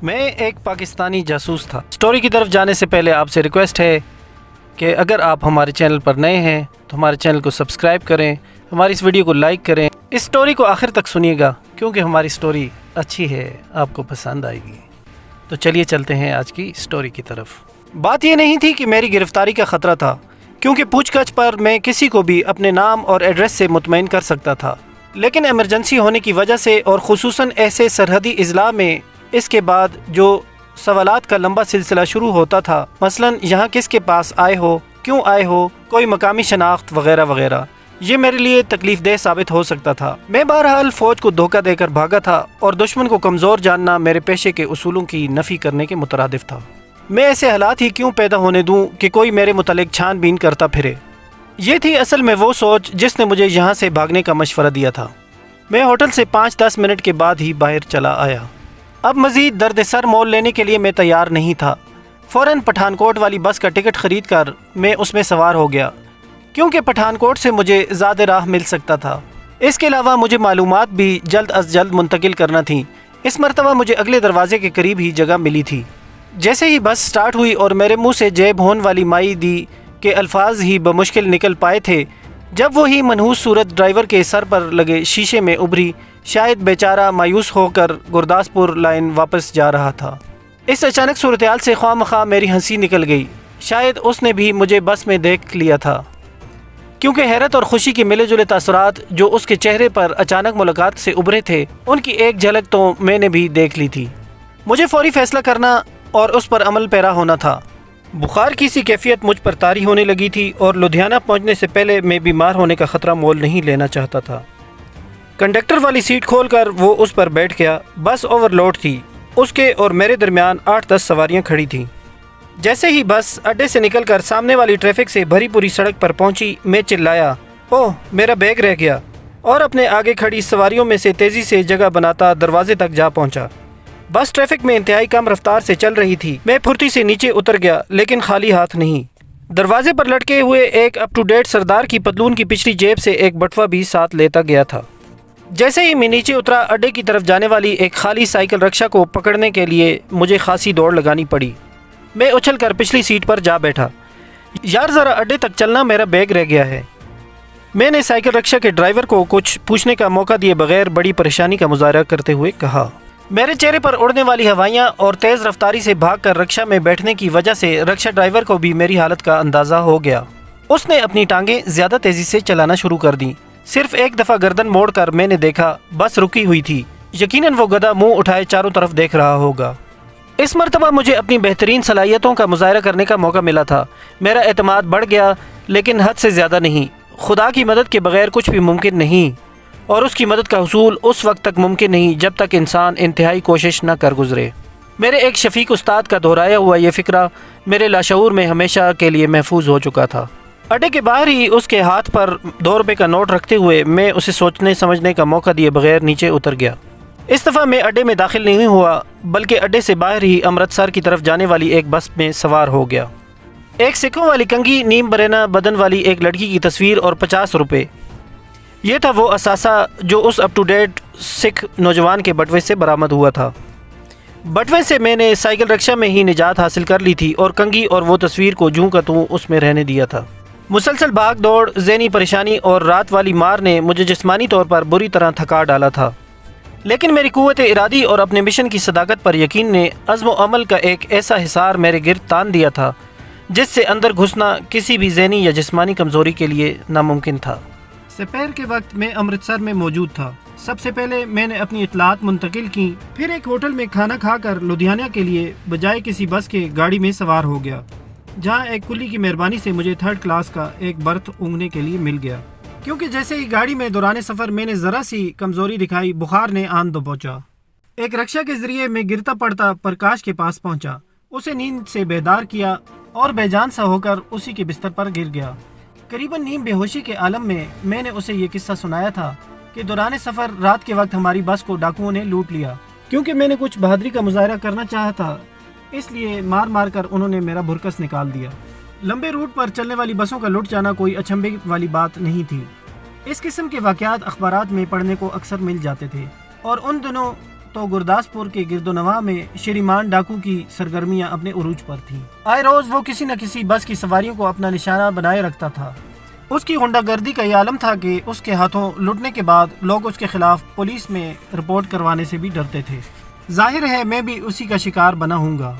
میں ایک پاکستانی جاسوس تھا۔ سٹوری کی طرف جانے سے پہلے آپ سے ریکویسٹ ہے کہ اگر آپ ہمارے چینل پر نئے ہیں تو ہمارے چینل کو سبسکرائب کریں، ہماری اس ویڈیو کو لائک کریں، اس سٹوری کو آخر تک سنیے گا کیونکہ ہماری سٹوری اچھی ہے، آپ کو پسند آئے گی۔ تو چلیے چلتے ہیں آج کی سٹوری کی طرف۔ بات یہ نہیں تھی کہ میری گرفتاری کا خطرہ تھا، کیونکہ پوچھ گچھ پر میں کسی کو بھی اپنے نام اور ایڈریس سے مطمئن کر سکتا تھا، لیکن ایمرجنسی ہونے کی وجہ سے اور خصوصاً ایسے سرحدی اضلاع میں اس کے بعد جو سوالات کا لمبا سلسلہ شروع ہوتا تھا، مثلاً یہاں کس کے پاس آئے ہو، کیوں آئے ہو، کوئی مقامی شناخت وغیرہ وغیرہ، یہ میرے لیے تکلیف دہ ثابت ہو سکتا تھا۔ میں بہرحال فوج کو دھوکہ دے کر بھاگا تھا اور دشمن کو کمزور جاننا میرے پیشے کے اصولوں کی نفی کرنے کے مترادف تھا۔ میں ایسے حالات ہی کیوں پیدا ہونے دوں کہ کوئی میرے متعلق چھان بین کرتا پھرے۔ یہ تھی اصل میں وہ سوچ جس نے مجھے یہاں سے بھاگنے کا مشورہ دیا تھا۔ میں ہوٹل سے 5-10 منٹ کے بعد ہی باہر چلا آیا۔ اب مزید درد سر مول لینے کے لیے میں تیار نہیں تھا۔ فوراً پٹھان کوٹ والی بس کا ٹکٹ خرید کر میں اس میں سوار ہو گیا، کیونکہ پٹھان کوٹ سے مجھے زیادہ راہ مل سکتا تھا۔ اس کے علاوہ مجھے معلومات بھی جلد از جلد منتقل کرنا تھی۔ اس مرتبہ مجھے اگلے دروازے کے قریب ہی جگہ ملی تھی۔ جیسے ہی بس سٹارٹ ہوئی اور میرے منہ سے جیب ہون والی مائی دی کے الفاظ ہی بمشکل نکل پائے تھے، جب وہی منحوس صورت ڈرائیور کے سر پر لگے شیشے میں ابھری، شاید بیچارہ مایوس ہو کر گرداسپور لائن واپس جا رہا تھا۔ اس اچانک صورتحال سے خواہ مخواہ میری ہنسی نکل گئی۔ شاید اس نے بھی مجھے بس میں دیکھ لیا تھا، کیونکہ حیرت اور خوشی کے ملے جلے تاثرات جو اس کے چہرے پر اچانک ملاقات سے ابھرے تھے، ان کی ایک جھلک تو میں نے بھی دیکھ لی تھی۔ مجھے فوری فیصلہ کرنا اور اس پر عمل پیرا ہونا تھا۔ بخار کی سی کیفیت مجھ پر طاری ہونے لگی تھی اور لدھیانہ پہنچنے سے پہلے میں بیمار ہونے کا خطرہ مول نہیں لینا چاہتا تھا۔ کنڈکٹر والی سیٹ کھول کر وہ اس پر بیٹھ گیا۔ بس اوور لوڈ تھی۔ اس کے اور میرے درمیان 8-10 سواریاں کھڑی تھیں۔ جیسے ہی بس اڈے سے نکل کر سامنے والی ٹریفک سے بھری پوری سڑک پر پہنچی، میں چلایا، اوہ میرا بیگ رہ گیا، اور اپنے آگے کھڑی سواریوں میں سے تیزی سے جگہ بناتا دروازے تک جا پہنچا۔ بس ٹریفک میں انتہائی کم رفتار سے چل رہی تھی۔ میں پھرتی سے نیچے اتر گیا، لیکن خالی ہاتھ نہیں۔ دروازے پر لٹکے ہوئے ایک اپ ٹو ڈیٹ سردار کی پتلون کی پچھلی جیب سے ایک بٹوا بھی ساتھ لیتا گیا تھا۔ جیسے ہی میں نیچے اترا، اڈے کی طرف جانے والی ایک خالی سائیکل رکشہ کو پکڑنے کے لیے مجھے خاصی دوڑ لگانی پڑی۔ میں اچھل کر پچھلی سیٹ پر جا بیٹھا۔ یار ذرا اڈے تک چلنا، میرا بیگ رہ گیا ہے۔ میں نے سائیکل رکشہ کے ڈرائیور کو کچھ پوچھنے کا موقع دیے بغیر بڑی پریشانی کا مظاہرہ کرتے ہوئے کہا۔ میرے چہرے پر اڑنے والی ہوائیاں اور تیز رفتاری سے بھاگ کر رکشہ میں بیٹھنے کی وجہ سے رکشہ ڈرائیور کو بھی میری حالت کا اندازہ ہو گیا۔ اس نے اپنی ٹانگیں زیادہ تیزی سے چلانا شروع کر دیں۔ صرف ایک دفعہ گردن موڑ کر میں نے دیکھا، بس رکی ہوئی تھی۔ یقیناً وہ گدھا منہ اٹھائے چاروں طرف دیکھ رہا ہوگا۔ اس مرتبہ مجھے اپنی بہترین صلاحیتوں کا مظاہرہ کرنے کا موقع ملا تھا۔ میرا اعتماد بڑھ گیا، لیکن حد سے زیادہ نہیں۔ خدا کی مدد کے بغیر کچھ بھی ممکن نہیں، اور اس کی مدد کا حصول اس وقت تک ممکن نہیں جب تک انسان انتہائی کوشش نہ کر گزرے۔ میرے ایک شفیق استاد کا دہرایا ہوا یہ فقرہ میرے لاشعور میں ہمیشہ کے لیے محفوظ ہو چکا تھا۔ اڈے کے باہر ہی اس کے ہاتھ پر 2 روپے کا نوٹ رکھتے ہوئے میں اسے سوچنے سمجھنے کا موقع دیے بغیر نیچے اتر گیا۔ اس دفعہ میں اڈے میں داخل نہیں ہوا، بلکہ اڈے سے باہر ہی امرتسر کی طرف جانے والی ایک بس میں سوار ہو گیا۔ ایک سکھوں والی کنگھی، نیم برہنہ بدن والی ایک لڑکی کی تصویر اور 50 روپے، یہ تھا وہ اثاثہ جو اس اپ ٹو ڈیٹ سکھ نوجوان کے بٹوے سے برآمد ہوا تھا۔ بٹوے سے میں نے سائیکل رکشہ میں ہی نجات حاصل کر لی تھی اور کنگھی اور وہ تصویر کو جوں کا توں اس میں رہنے دیا تھا۔ مسلسل بھاگ دوڑ، ذہنی پریشانی اور رات والی مار نے مجھے جسمانی طور پر بری طرح تھکا ڈالا تھا، لیکن میری قوت ارادی اور اپنے مشن کی صداقت پر یقین نے عزم و عمل کا ایک ایسا حصار میرے گرد تان دیا تھا جس سے اندر گھسنا کسی بھی ذہنی یا جسمانی کمزوری کے لیے ناممکن تھا۔ سپہر کے وقت میں امرتسر میں موجود تھا۔ سب سے پہلے میں نے اپنی اطلاعات منتقل کی، پھر ایک ہوٹل میں کھانا کھا کر لدھیانہ کے لیے بجائے کسی بس کے گاڑی میں سوار ہو گیا، جہاں ایک کلی کی مہربانی سے مجھے 3rd کلاس کا ایک برتھ اونگنے کے لیے مل گیا، کیونکہ جیسے ہی گاڑی میں دوران سفر میں نے ذرا سی کمزوری دکھائی، بخار نے آن دو پہنچا۔ ایک رکشہ کے ذریعے میں گرتا پڑتا پرکاش کے پاس پہنچا، اسے نیند سے بیدار کیا اور بے جان سا ہو کر اسی کے بستر پر گر گیا۔ قریباً نیم بے ہوشی کے عالم میں نے اسے یہ قصہ سنایا تھا کہ دوران سفر رات کے وقت ہماری بس کو ڈاکوؤں نے لوٹ لیا۔ کیونکہ میں نے کچھ بہادری کا مظاہرہ کرنا چاہا تھا، اس لیے مار مار کر انہوں نے میرا بھرکس نکال دیا۔ لمبے روٹ پر چلنے والی بسوں کا لٹ جانا کوئی اچنبھے والی بات نہیں تھی۔ اس قسم کے واقعات اخبارات میں پڑھنے کو اکثر مل جاتے تھے، اور ان دنوں तो गुरदासपुर के गिरदोनवा में श्रीमान डाकू की सरगर्मियां अपने उरूज पर थीं। आए रोज वो किसी न किसी बस की सवारियों को अपना निशाना बनाए रखता था। उसकी गुंडागर्दी का ये आलम था कि उसके हाथों लुटने के बाद लोग उसके खिलाफ पुलिस में रिपोर्ट करवाने से भी डरते थे। जाहिर है मैं भी उसी का शिकार बना हूँगा।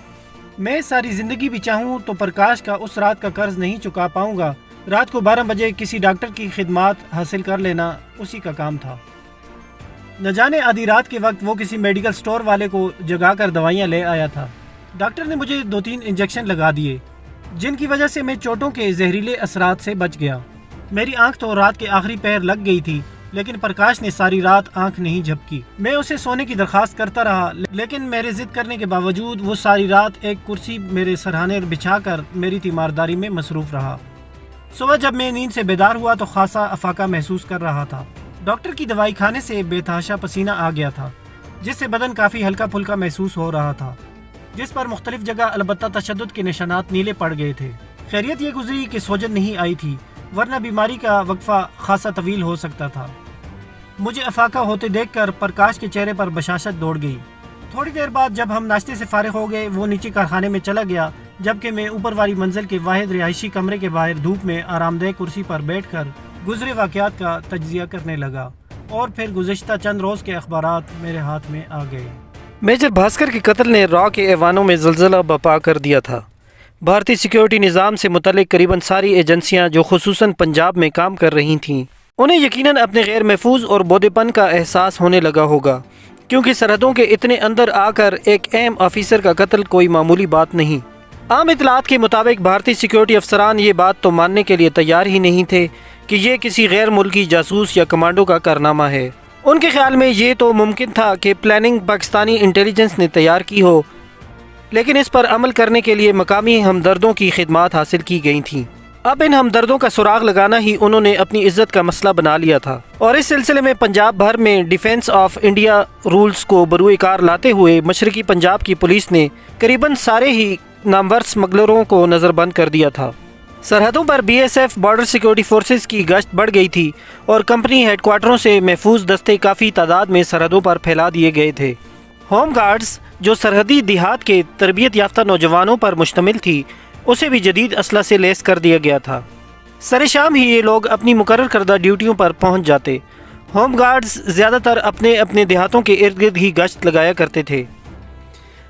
मैं सारी ज़िंदगी भी चाहूँ तो प्रकाश का उस रात का कर्ज नहीं चुका पाऊँगा। रात को 12 बजे किसी डॉक्टर की खिदमत हासिल कर लेना उसी का काम था। न जाने आधी रात के वक्त वो किसी मेडिकल स्टोर वाले को जगा कर दवाइयाँ ले आया था। डॉक्टर ने मुझे 2-3 इंजेक्शन लगा दिए, जिनकी वजह से मैं चोटों के जहरीले असरात से बच गया। मेरी आंख तो रात के आखिरी पैर लग गई थी, लेकिन प्रकाश ने सारी रात आंख नहीं झपकी। मैं उसे सोने की दरख्वास्त करता रहा, लेकिन मेरे जिद करने के बावजूद वो सारी रात एक कुर्सी मेरे सरहाने बिछाकर मेरी तीमारदारी में मसरूफ़ रहा। सुबह जब मैं नींद से बेदार हुआ तो खासा अफाका महसूस कर रहा था। डॉक्टर की दवाई खाने से बेतहाशा पसीना आ गया था, जिससे बदन काफ़ी हल्का फुल्का महसूस हो रहा था, जिस पर मुख्तलिफ जगह अलबत्ता तशद्दुद के निशानात नीले पड़ गए थे। खैरियत ये गुजरी कि सोजन नहीं आई थी, वरना बीमारी का वक्फा खासा तवील हो सकता था। मुझे अफाका होते देखकर प्रकाश के चेहरे पर बशाशत दौड़ गई। थोड़ी देर बाद जब हम नाश्ते से फारिग हो गए, वो नीचे कारखाने में चला गया, जबकि मैं ऊपर वाली मंजिल के वाहिद रिहायशी कमरे के बाहर धूप में आरामदेह कुर्सी पर बैठकर गुजरे वाक़यात का तज्जिया करने लगा। और फिर गुज़िश्ता चंद रोज़ के अखबारात मेरे हाथ में आ गए। मेजर भास्कर के कत्ल ने रॉ के ऐवानों में ज़लज़ला बपा कर दिया था। भारतीय सिक्योरिटी निज़ाम से मुतल्लिक करीबन सारी एजेंसियां जो खुसूसन पंजाब में काम कर रही थीं, उन्हें यकीनन अपने गैर महफूज और बोधेपन का एहसास होने लगा होगा, क्योंकि सरहदों के इतने अंदर आकर एक अहम ऑफिसर का कत्ल कोई मामूली बात नहीं। आम इतलात के मुताबिक भारतीय सिक्योरिटी अफसरान ये बात तो मानने के लिए तैयार ही नहीं थे कि ये किसी गैर मुल्की जासूस या कमांडो का कारनामा है। उनके ख्याल में ये तो मुमकिन था कि प्लानिंग पाकिस्तानी इंटेलिजेंस ने तैयार की हो, लेकिन इस पर अमल करने के लिए मकामी हमदर्दों की खिदमत हासिल की गई थीं। अब इन हमदर्दों का सुराग लगाना ही उन्होंने अपनी इज्जत का मसला बना लिया था, और इस सिलसिले में पंजाब भर में डिफेंस ऑफ इंडिया रूल्स को बरूए कार लाते हुए मशरकी पंजाब की पुलिस ने करीबन सारे ही नामवर स्मगलरों को नज़रबंद कर दिया था। सरहदों पर BSF बॉर्डर सिक्योरिटी फोर्सेस की गश्त बढ़ गई थी और कंपनी हेडक्वार्टरों से महफूज दस्ते काफ़ी तादाद में सरहदों पर फैला दिए गए थे। होम गार्ड्स, जो सरहदी देहात के तरबियत याफ्ता नौजवानों पर मुश्तमिल थी, उसे भी जदीद असला से लेस कर दिया गया था। सरे शाम ही ये लोग अपनी मुकर्रर करदा ड्यूटियों पर पहुंच जाते। होम गार्ड्स ज़्यादातर अपने अपने देहातों के इर्द गिर्द ही गश्त लगाया करते थे।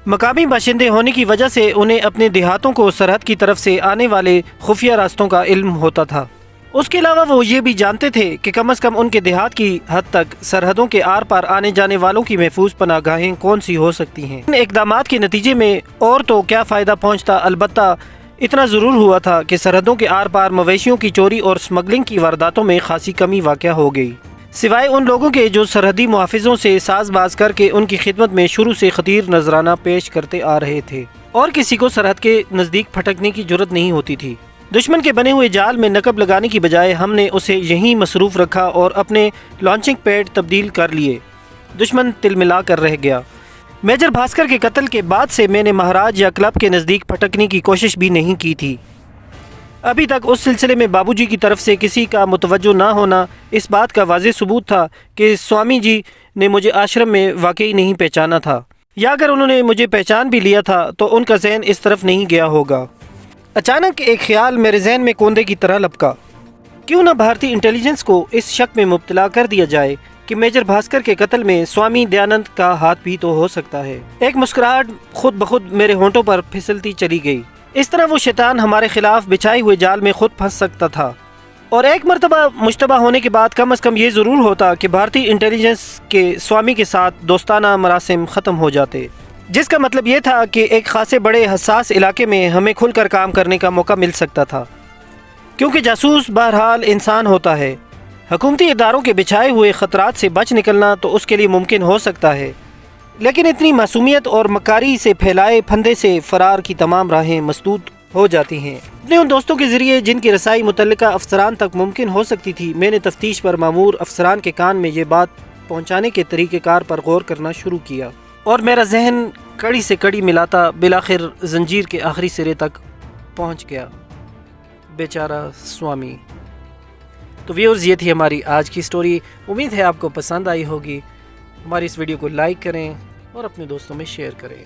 मकामी बाशिंदे होने की वजह से उन्हें अपने देहातों को सरहद की तरफ से आने वाले खुफिया रास्तों का इल्म होता था। उसके अलावा वो ये भी जानते थे कि कम अज़ कम उनके देहात की हद तक सरहदों के आर पार आने जाने वालों की महफूज पनाहगाहें कौन सी हो सकती हैं। इन इक़दामात के नतीजे में और तो क्या फ़ायदा पहुँचता, अलबत्ता इतना ज़रूर हुआ था कि सरहदों के आर पार मवेशियों की चोरी और स्मगलिंग की वारदातों में खासी कमी वाक़या हो गई। सिवाय उन लोगों के जो सरहदी मुहाफ़िज़ों से साज़बाज़ करके उनकी खिदमत में शुरू से ख़तीर नजराना पेश करते आ रहे थे, और किसी को सरहद के नज़दीक फटकने की जुर्रत नहीं होती थी। दुश्मन के बने हुए जाल में नकब लगाने की बजाय हमने उसे यहीं मसरूफ़ रखा और अपने लॉन्चिंग पैड तब्दील कर लिए। दुश्मन तिलमिला कर रह गया। मेजर भास्कर के कत्ल के बाद से मैंने महाराज या क्लब के नज़दीक फटकने की कोशिश भी नहीं की थी। अभी तक उस सिलसिले में बाबूजी की तरफ से किसी का मुतवज्जो ना होना इस बात का वाज़ेह सबूत था कि स्वामी जी ने मुझे आश्रम में वाकई नहीं पहचाना था, या अगर उन्होंने मुझे पहचान भी लिया था तो उनका जहन इस तरफ नहीं गया होगा। अचानक एक ख्याल मेरे जहन में कोंदे की तरह लपका। क्यों न भारतीय इंटेलिजेंस को इस शक में मुब्तला कर दिया जाए कि मेजर भास्कर के कत्ल में स्वामी दयानंद का हाथ भी तो हो सकता है। एक मुस्कुराहट खुद बखुद मेरे होंठों पर फिसलती चली गई। इस तरह वो शैतान हमारे खिलाफ बिछाए हुए जाल में खुद फंस सकता था, और एक मरतबा मुश्तबा होने के बाद कम अज़ कम ये ज़रूर होता कि भारतीय इंटेलिजेंस के स्वामी के साथ दोस्ताना मरासिम ख़त्म हो जाते, जिसका मतलब ये था कि एक खासे बड़े हसास इलाके में हमें खुलकर काम करने का मौका मिल सकता था, क्योंकि जासूस बहरहाल इंसान होता है। हुकूमती इदारों के बिछाए हुए ख़तरात से बच निकलना तो उसके लिए मुमकिन हो सकता है, लेकिन इतनी मासूमियत और मकारी से फैलाए फंदे से फ़रार की तमाम राहें मसदूद हो जाती हैं। अपने उन दोस्तों के ज़रिए जिनकी रसाई मुतल्लिका अफसरान तक मुमकिन हो सकती थी, मैंने तफ्तीश पर मामूर अफसरान के कान में ये बात पहुँचाने के तरीक़ेकार पर गौर करना शुरू किया, और मेरा जहन कड़ी से कड़ी मिलाता बिलाखिर जंजीर के आखिरी सिरे तक पहुँच गया। बेचारा स्वामी। तो व्यूअर्स, ये थी हमारी आज की स्टोरी। उम्मीद है आपको पसंद आई होगी। हमारी इस वीडियो को लाइक करें, اور اپنے دوستوں میں شیئر کریں۔